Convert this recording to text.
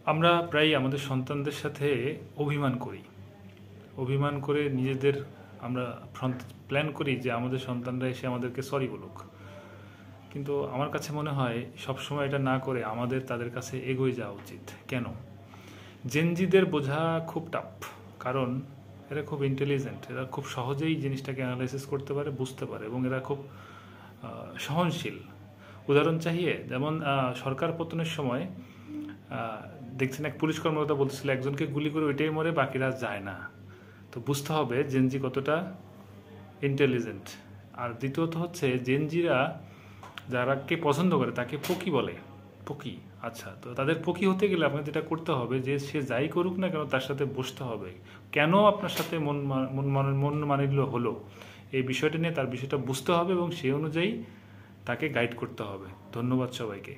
আমরা প্রায়ই আমাদের সন্তানদের সাথে অভিমান করে নিজেদের আমরা প্ল্যান করি যে আমাদের সন্তানরা এসে আমাদেরকে সরি বলুক। কিন্তু আমার কাছে মনে হয় সবসময় এটা না করে আমাদের তাদের কাছে এগিয়ে যাওয়া উচিত। কেন? জেনজিদের বোঝা খুব টাফ, কারণ এরা খুব ইন্টেলিজেন্ট, এরা খুব সহজেই জিনিসটাকে অ্যানালাইসিস করতে পারে, বুঝতে পারে, এবং এরা খুব সহনশীল। উদাহরণ চাহিয়ে, যেমন সরকার পতনের সময় দেখছেন এক পুলিশ কর্মকর্তা বলতেছিল একজনকে গুলি করে ওইটাই মরে, বাকিরা যায় না। তো বুঝতে হবে জেনজি কতটা ইন্টেলিজেন্ট। আর দ্বিতীয়ত হচ্ছে জেনজিরা যারাকে পছন্দ করে তাকে পকি বলে। পকি, আচ্ছা, তো তাদের পকি হতে গেলে আপনাকে যেটা করতে হবে যে সে যাই করুক না কেন তার সাথে বসতে হবে। কেন আপনার সাথে মন মানিল্য হলো, এই বিষয়টা নিয়ে তার বিষয়টা বুঝতে হবে এবং সেই অনুযায়ী তাকে গাইড করতে হবে। ধন্যবাদ সবাইকে।